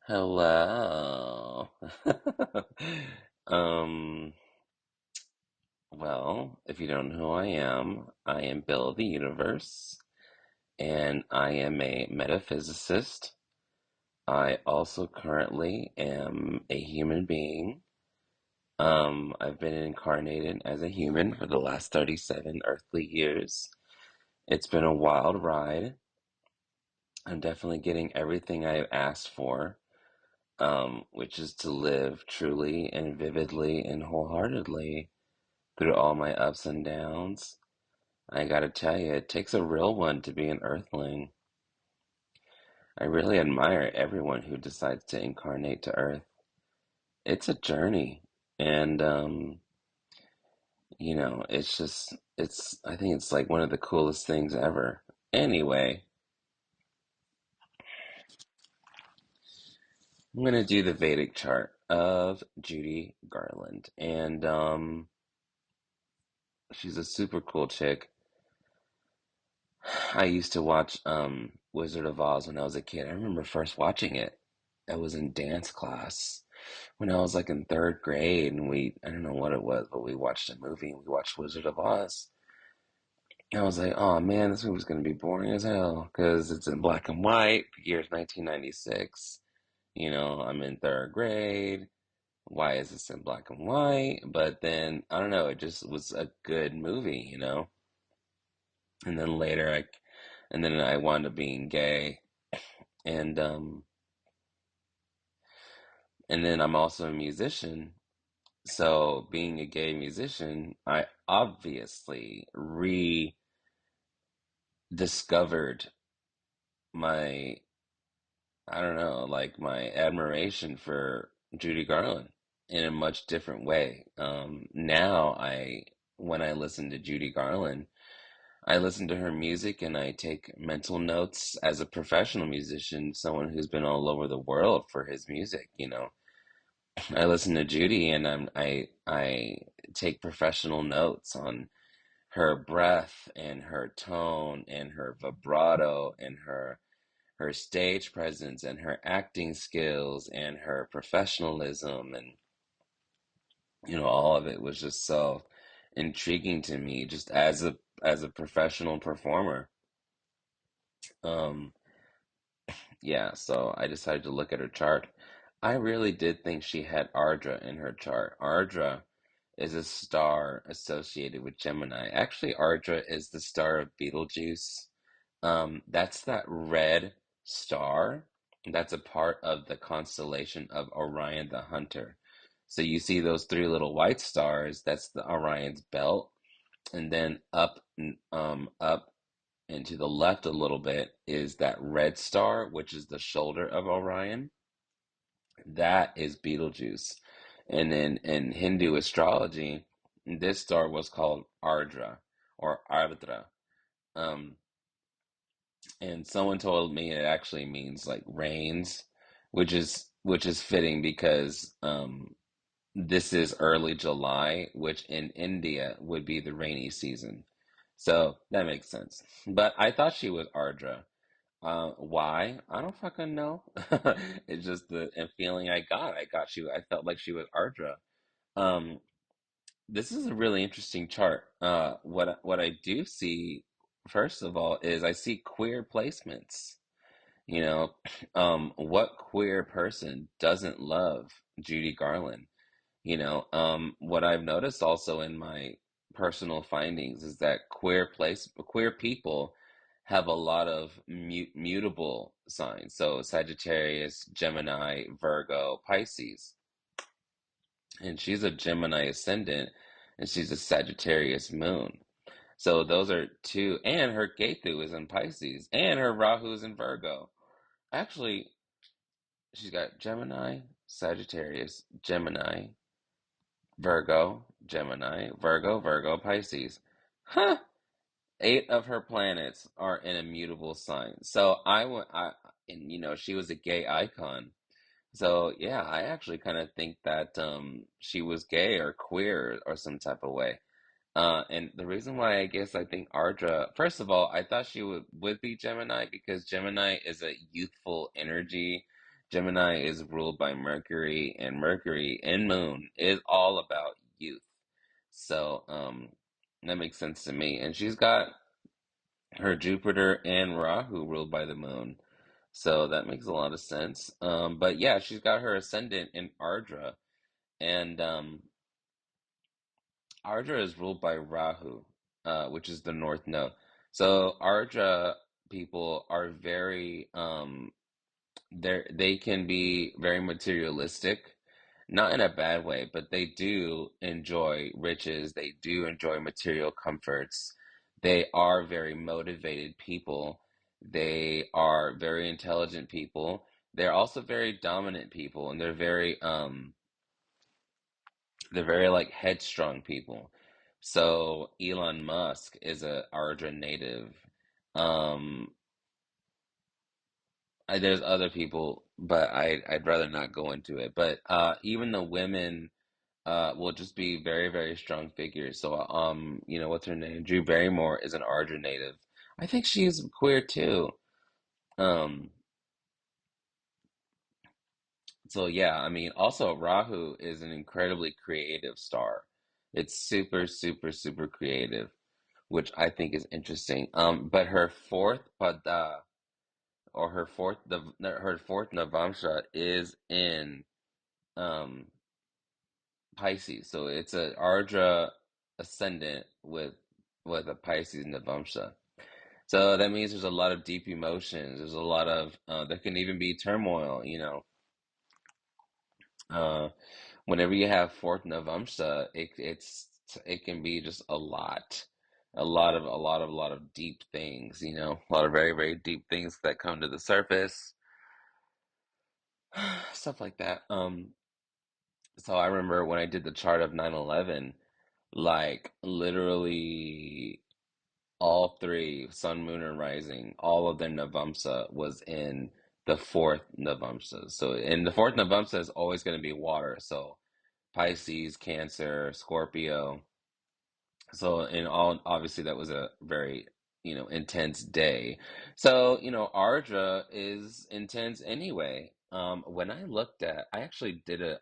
Hello. Um, well, if you don't know who I am Bill of the Universe, and I am a metaphysicist. I also currently am a human being. I've been incarnated as a human for the last 37 earthly years. It's been a wild ride. I'm definitely getting everything I've asked for, which is to live truly and vividly and wholeheartedly through all my ups and downs. I gotta tell you, it takes a real one to be an earthling. I really admire everyone who decides to incarnate to Earth. It's a journey, and I think it's like one of the coolest things ever. Anyway, I'm gonna do the Vedic chart of Judy Garland, and she's a super cool chick. I used to watch Wizard of Oz when I was a kid. I remember first watching it. I was in dance class when I was like in third grade, and I don't know what it was, but we watched a movie and we watched Wizard of Oz. And I was like, oh man, this movie's gonna be boring as hell because it's in black and white. The year's 1996. I'm in third grade. Why is this in black and white? But then I don't know, it just was a good movie. And then and then I wound up being gay, and and then I'm also a musician. So being a gay musician, I obviously rediscovered my, I don't know, like my admiration for Judy Garland in a much different way. Now when I listen to Judy Garland, I listen to her music and I take mental notes as a professional musician, someone who's been all over the world for his music. I listen to Judy and I take professional notes on her breath and her tone and her vibrato and her stage presence and her acting skills and her professionalism, and all of it was just so intriguing to me just as a professional performer. Um yeah, so I decided to look at her chart. I really did think she had Ardra in her chart. Ardra is a star associated with Gemini. Actually, Ardra is the star of Betelgeuse. That's that red star. That's a part of the constellation of Orion the Hunter. So you see those three little white stars, that's the Orion's belt. And then up and to the left a little bit is that red star, which is the shoulder of Orion. That is Betelgeuse. And then in Hindu astrology, this star was called Ardra or Ardra. Um, and someone told me it actually means like rains, which is fitting because this is early July, which in India would be the rainy season. So that makes sense. But I thought she was Ardra. Why? I don't fucking know. It's just the feeling I got. I felt like she was Ardra. Um, this is a really interesting chart. What I do see, first of all, is I see queer placements. You know, what queer person doesn't love Judy Garland? What I've noticed also in my personal findings is that queer people have a lot of mutable signs. So Sagittarius, Gemini, Virgo, Pisces. And she's a Gemini ascendant and she's a Sagittarius moon. So those are two, and her Ketu is in Pisces, and her Rahu is in Virgo. Actually, she's got Gemini, Sagittarius, Gemini, Virgo, Pisces. Huh. Eight of her planets are in immutable signs. So and she was a gay icon. So yeah, I actually kind of think that she was gay or queer or some type of way. And the reason why I guess I think Ardra, first of all, I thought she would be Gemini because Gemini is a youthful energy. Gemini is ruled by Mercury, and Mercury and Moon is all about youth. So, that makes sense to me. And she's got her Jupiter and Rahu ruled by the Moon. So that makes a lot of sense. But yeah, she's got her ascendant in Ardra, and Ardra is ruled by Rahu, which is the North Node. So Ardra people are very they can be very materialistic, not in a bad way, but they do enjoy riches, they do enjoy material comforts. They are very motivated people. They are very intelligent people. They're also very dominant people, and they're very like headstrong people. So Elon Musk is a Ardra native. Um, there's other people, but I'd rather not go into it. But even the women will just be very, very strong figures. So what's her name? Drew Barrymore is an Ardra native. I think she's queer too. Um, so yeah, I mean, also Rahu is an incredibly creative star. It's super, super, super creative, which I think is interesting. But her fourth pada or her fourth Navamsha is in um Pisces. So it's a Ardra ascendant with a Pisces Navamsha. So that means there's a lot of deep emotions. There's a lot of there can even be turmoil, Uh whenever you have fourth Navamsha, it can be just a lot. A lot of deep things, a lot of very, very deep things that come to the surface, stuff like that. So I remember when I did the chart of 9/11, like literally all three, Sun, Moon, and Rising, all of their Navamsa was in the fourth Navamsa. So, and the fourth Navamsa is always going to be water. So Pisces, Cancer, Scorpio. So, in all, obviously, that was a very, intense day. So, Ardra is intense anyway. When I actually did a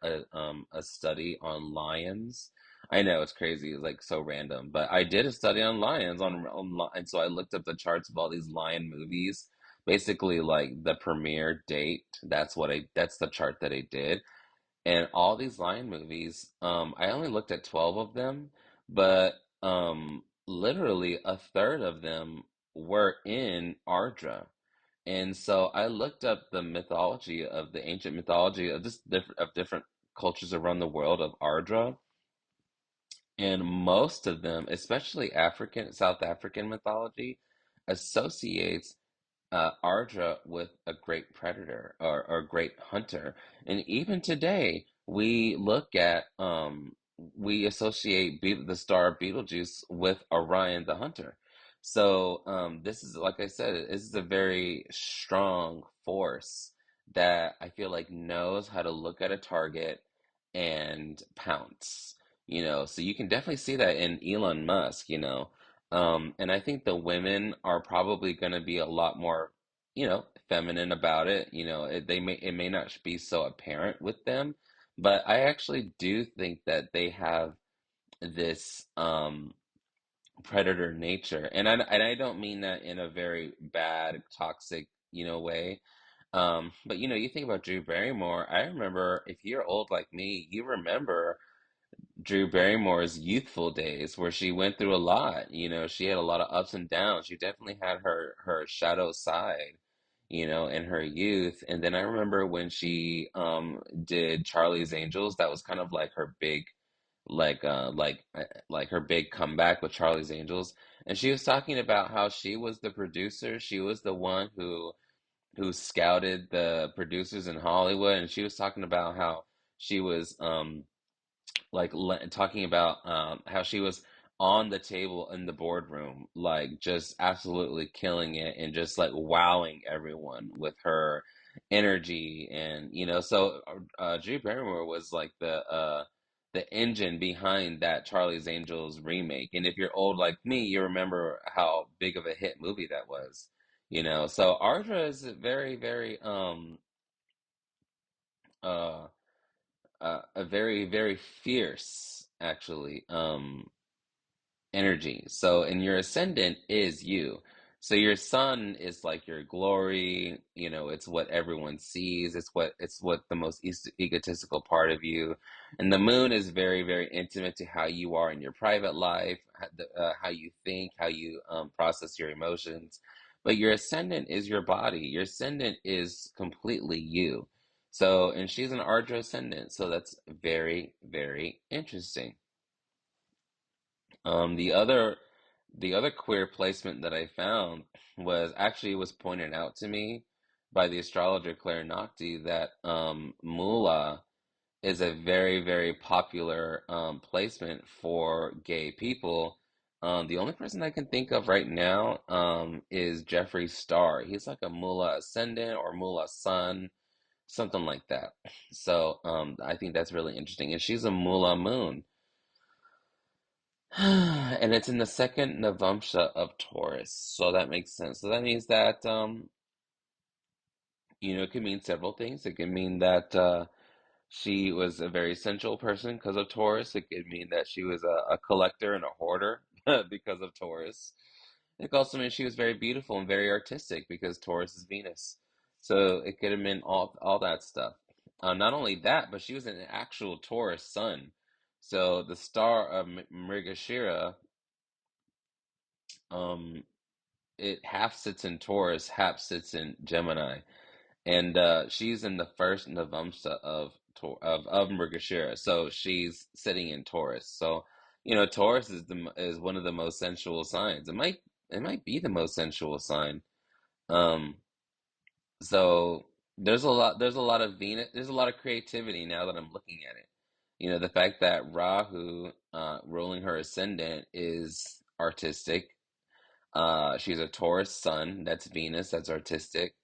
study on lions. I know it's crazy, it's like so random, but I did a study on lions and so I looked up the charts of all these lion movies. Basically, like the premiere date. That's the chart that I did. And all these Lion movies, I only looked at 12 of them, but literally a third of them were in Ardra. And so I looked up the mythology of the ancient mythology of different cultures around the world of Ardra, and most of them, especially South African mythology, associates Ardra with a great predator or a great hunter. And even today, we associate the star Betelgeuse with Orion the hunter. So this is, like I said, this is a very strong force that I feel like knows how to look at a target and pounce. So you can definitely see that in Elon Musk. And I think the women are probably going to be a lot more, feminine about it. It may not be so apparent with them, but I actually do think that they have this predator nature, and I don't mean that in a very bad, toxic, way. But you think about Drew Barrymore. I remember, if you're old like me, you remember Drew Barrymore's youthful days where she went through a lot. She had a lot of ups and downs. She definitely had her shadow side, in her youth. And then I remember when she did Charlie's Angels, that was kind of like her big like her big comeback with Charlie's Angels. And she was talking about how she was the producer. She was the one who scouted the producers in Hollywood, and she was talking about how she was talking about how she was on the table in the boardroom, like just absolutely killing it and just like wowing everyone with her energy. And so Drew Barrymore was like the engine behind that Charlie's Angels remake. And if you're old like me, you remember how big of a hit movie that was. So Ardra is very, very uh, a very, very fierce, actually, energy. So, and your ascendant is you. So your sun is like your glory, it's what everyone sees. It's what the most egotistical part of you. And the moon is very, very intimate to how you are in your private life, how you think, how you process your emotions. But your ascendant is your body. Your ascendant is completely you. So, and she's an Ardra ascendant, so that's very, very interesting. The other queer placement that I found was pointed out to me by the astrologer Claire Nocti that Mula is a very, very popular placement for gay people. The only person I can think of right now is Jeffree Star. He's like a Mula ascendant or Mula sun, something like that. So I think that's really interesting. And she's a Mula moon. And it's in the second Navamsha of Taurus, so that makes sense. So that means that it can mean several things. It can mean that she was a very sensual person because of Taurus. It could mean that she was a collector and a hoarder because of Taurus. It could also mean she was very beautiful and very artistic because Taurus is Venus. So it could have meant all that stuff. Not only that, but she was an actual Taurus sun. So the star of Mrigashira, um, it half sits in Taurus, half sits in Gemini, and she's in the first Navamsa of Mrigashira, so she's sitting in Taurus. So Taurus is one of the most sensual signs. It might be the most sensual sign. Um, so there's a lot of Venus, there's a lot of creativity now that I'm looking at it. The fact that Rahu, ruling her ascendant, is artistic. She's a Taurus sun. That's Venus. That's artistic.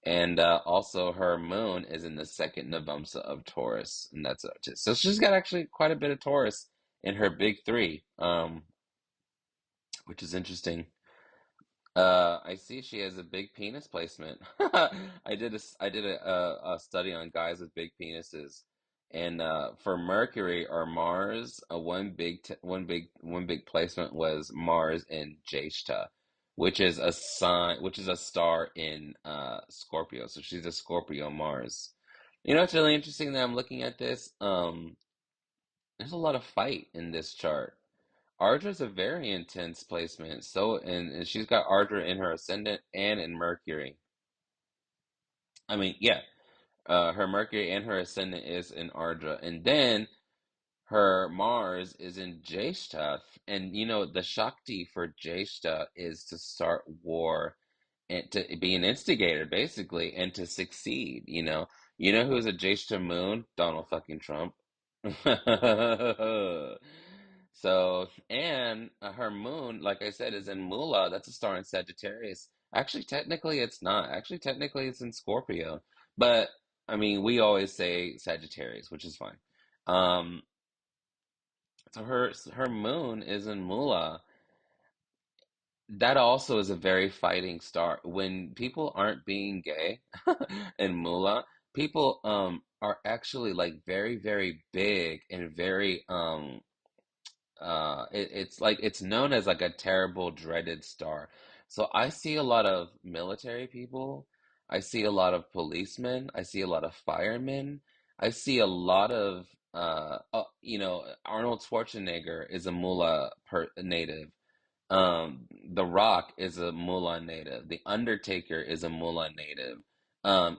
And also her moon is in the second Navamsa of Taurus, and that's artistic. So she's got actually quite a bit of Taurus in her big three, which is interesting. I see she has a big penis placement. I did a study on guys with big penises, and for Mercury or Mars, one big placement was Mars in Jeshta, which is a star in Scorpio. So she's a Scorpio Mars. It's really interesting that I'm looking at this. There's a lot of fight in this chart. Ardra's a very intense placement. So, and she's got Ardra in her ascendant and in Mercury. I mean, yeah, her Mercury and her ascendant is in Ardra, and then her Mars is in Jeshta. And the Shakti for Jeshta is to start war and to be an instigator, basically, and to succeed. Who's a Jeshta moon? Donald fucking Trump. So, and her moon, like I said, is in Mula. That's a star in Sagittarius. Actually, technically, it's not. Actually, technically, it's in Scorpio. But I mean, we always say Sagittarius, which is fine. Um, so her moon is in Mula. That also is a very fighting star. When people aren't being gay in Mula, people are actually like very, very big and very it's like it's known as like a terrible dreaded star. So I see a lot of military people, I see a lot of policemen, I see a lot of firemen, I see a lot of Arnold Schwarzenegger is a native. The Rock is a Mulan native. The Undertaker is a Mulan native.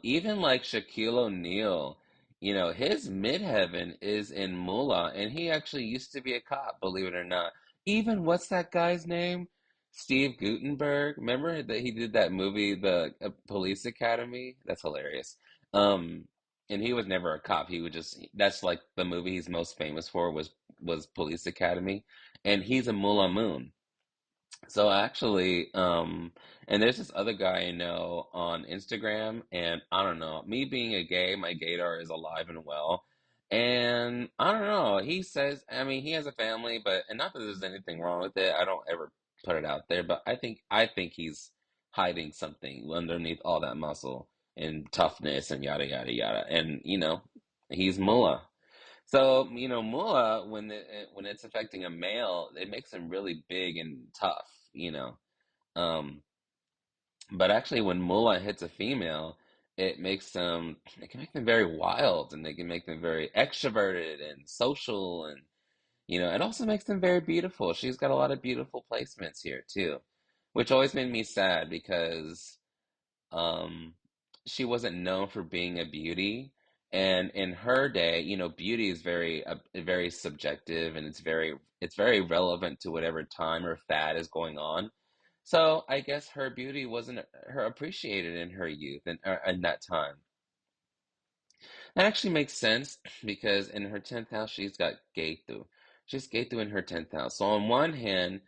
Even like Shaquille O'Neal, his midheaven is in Mulan, and he actually used to be a cop, believe it or not. Even what's that guy's name? Steve Guttenberg. Remember that he did that movie, The Police Academy? That's hilarious. Um, and he was never a cop. He would just that's like the movie he's most famous for was Police Academy, and he's a Mulan Moon. So actually, and there's this other guy I know on Instagram, and I don't know, me being a gay, my gaydar is alive and well. And I don't know, he says, I mean, he has a family, but, and not that there's anything wrong with it, I don't ever put it out there, but I think he's hiding something underneath all that muscle. and toughness and yada yada yada. And he's Mullah. So Mullah, when it's affecting a male, it makes him really big and tough. Um, but actually, when Mullah hits a female, it can make them very wild, and they can make them very extroverted and social, and it also makes them very beautiful. She's got a lot of beautiful placements here too, which always made me sad because um, she wasn't known for being a beauty. And in her day, beauty is very subjective, and it's very relevant to whatever time or fad is going on. So I guess her beauty wasn't her appreciated in her youth and in that time. That actually makes sense because in her 10th house she's got Ketu. She's Ketu in her 10th house. So on one hand,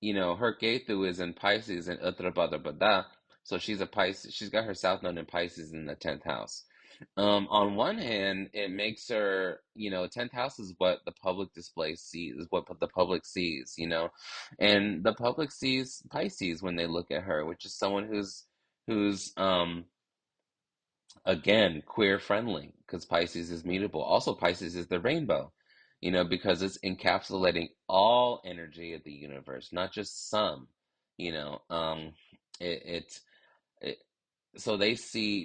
her Ketu is in Pisces and Uttarabhadrapada. So she's a Pisces. She's got her South Node in Pisces in the 10th house. On one hand, it makes her, 10th house is what the public display sees, is what the public sees, and the public sees Pisces when they look at her, which is someone who's again, queer friendly, because Pisces is mutable. Also, Pisces is the rainbow, because it's encapsulating all energy of the universe, not just some, you know. It, it so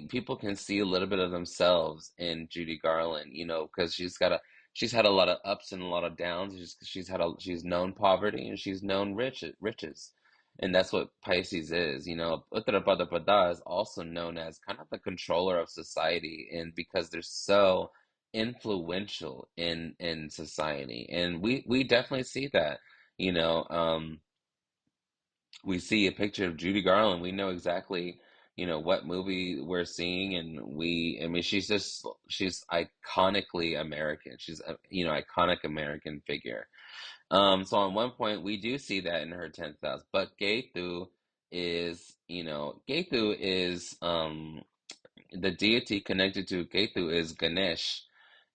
people can see a little bit of themselves in Judy Garland, because she's had a lot of ups and a lot of downs. She's known poverty and she's known riches. And that's what Pisces is. Uttarabhadrapada is also known as kind of the controller of society, and because they're so influential in society. And we definitely see that, you know. We see a picture of Judy Garland, we know exactly, what movie we're seeing, and I mean, she's iconically American. She's a, iconic American figure. So on one point, we do see that in her 10th house, but Ketu is, the deity connected to Ketu is Ganesh.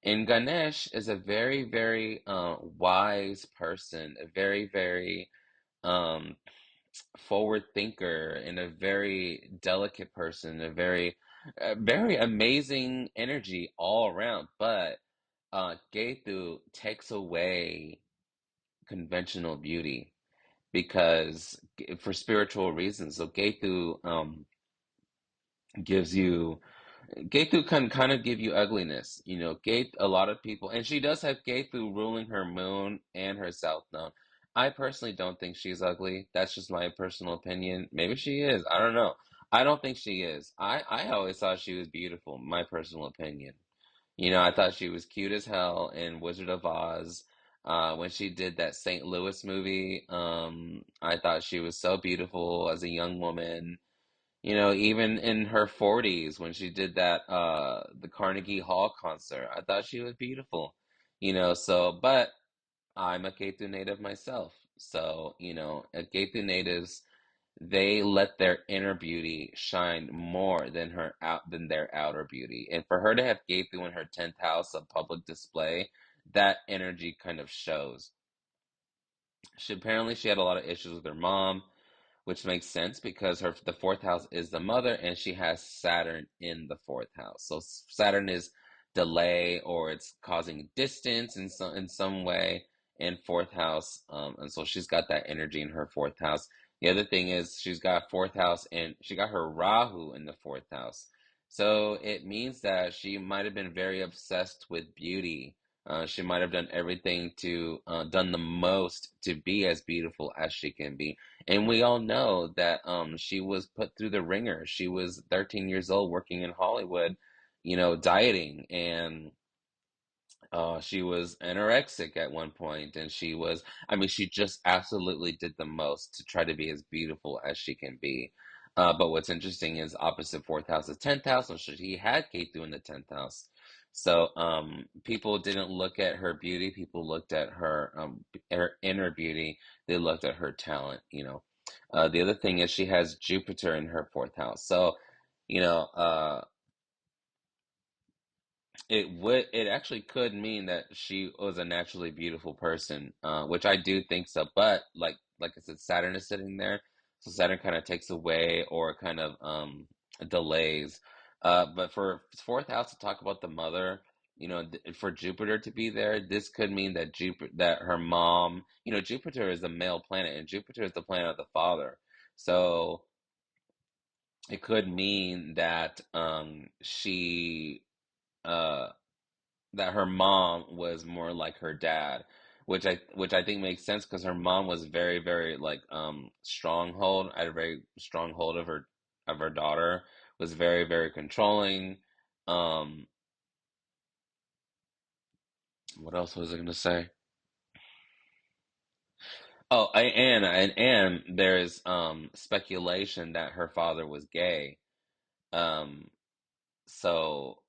And Ganesh is a very, very, wise person, a very, very, um, forward thinker and a very delicate person, very amazing energy all around. But Ketu takes away conventional beauty because for spiritual reasons. So Ketu gives you Ketu can kind of give you ugliness. A lot of people, and she does have Ketu ruling her moon and her south node. I personally don't think she's ugly. That's just my personal opinion. Maybe she is. I don't know. I don't think she is. I always thought she was beautiful. My personal opinion. I thought she was cute as hell in Wizard of Oz. When she did that St. Louis movie, I thought she was so beautiful as a young woman. Even in her 40s when she did that the Carnegie Hall concert, I thought she was beautiful. But I'm a Ketu native myself. So, Ketu natives, they let their inner beauty shine more than their outer beauty. And for her to have Ketu in her 10th house of public display, that energy kind of shows. She had a lot of issues with her mom, which makes sense because the fourth house is the mother, and she has Saturn in the fourth house. So Saturn is delay, or it's causing distance in some way in fourth house, and so she's got that energy in her fourth house. The other thing is she's got fourth house, and she got her Rahu in the fourth house. So it means that she might have been very obsessed with beauty. She might have done everything done the most to be as beautiful as she can be. And we all know that she was put through the ringer. She was 13 years old working in Hollywood, dieting, and she was anorexic at one point, and I mean, she just absolutely did the most to try to be as beautiful as she can be. But what's interesting is opposite fourth house is 10th house, and she had Ketu in the 10th house. So people didn't look at her beauty. People looked at her inner beauty. They looked at her talent. The other thing is she has Jupiter in her fourth house. So, you know, uh, it actually could mean that she was a naturally beautiful person, which I do think so. But like I said, Saturn is sitting there, so Saturn kind of takes away or kind of delays. But for fourth house to talk about the mother, for Jupiter to be there, this could mean that her mom, Jupiter is the male planet, and Jupiter is the planet of the father. So it could mean that uh that her mom was more like her dad, which I think makes sense because her mom was very, very like stronghold, had a very strong hold of her daughter, was very, very controlling. Um, what else was I gonna say? Oh, and there's speculation that her father was gay. Um, so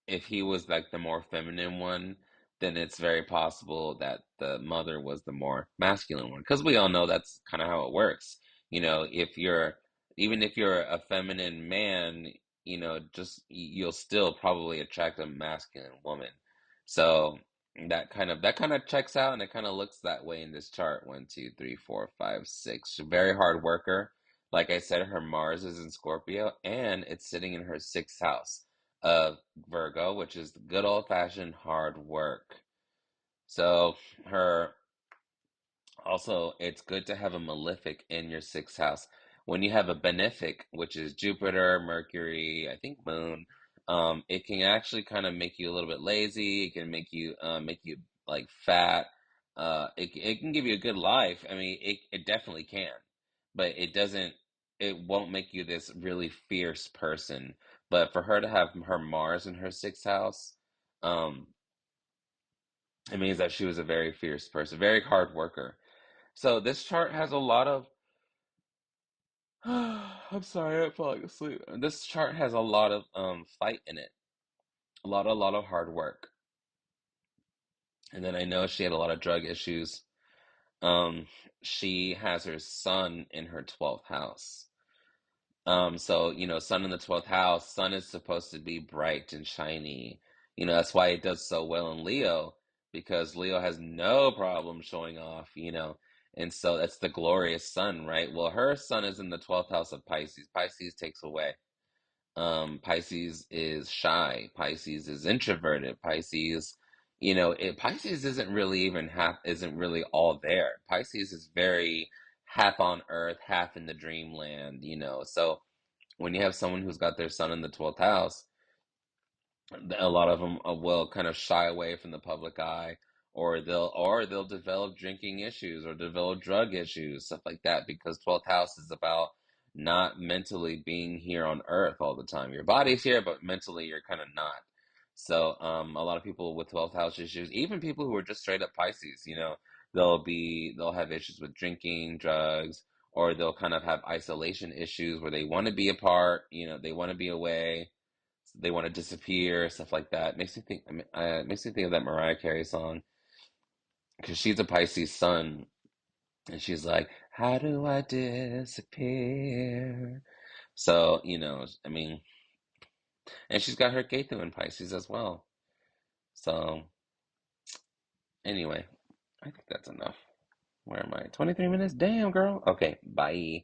if he was like the more feminine one, then it's very possible that the mother was the more masculine one. Because we all know that's kind of how it works. If even if you're a feminine man, just you'll still probably attract a masculine woman. So that kind of checks out, and it kind of looks that way in this chart. One, two, three, four, five, six. She's a very hard worker. Like I said, her Mars is in Scorpio, and it's sitting in her sixth house of Virgo, which is the good old fashioned hard work. So her also, it's good to have a malefic in your sixth house. When you have a benefic, which is Jupiter, Mercury, I think Moon, it can actually kind of make you a little bit lazy. It can make you like fat. It can give you a good life. I mean, it definitely can, but it doesn't. It won't make you this really fierce person. But for her to have her Mars in her sixth house, um, it means that she was a very fierce person, very hard worker. So this chart has a lot of I'm sorry, I'm falling asleep. This chart has a lot of fight in it. A lot of hard work. And then I know she had a lot of drug issues. Um she has her sun in her 12th house. So, sun in the 12th house, sun is supposed to be bright and shiny. That's why it does so well in Leo, because Leo has no problem showing off, and so that's the glorious sun, right? Well, her sun is in the 12th house of Pisces. Pisces takes away. Pisces is shy. Pisces is introverted. Pisces isn't really all there. Pisces is very half on earth, half in the dreamland. So when you have someone who's got their sun in the 12th house, a lot of them will kind of shy away from the public eye, or they'll develop drinking issues or develop drug issues, stuff like that, because 12th house is about not mentally being here on earth all the time. Your body's here, but mentally you're kind of not. So a lot of people with 12th house issues, even people who are just straight up Pisces, they'll have issues with drinking, drugs, or they'll kind of have isolation issues where they want to be apart, they want to be away, they want to disappear, stuff like that. Makes me think of that Mariah Carey song, because she's a Pisces sun, and she's like, "How do I disappear?" So, I mean, and she's got her Ketu in Pisces as well. So, anyway, I think that's enough. Where am I? 23 minutes? Damn, girl. Okay, bye.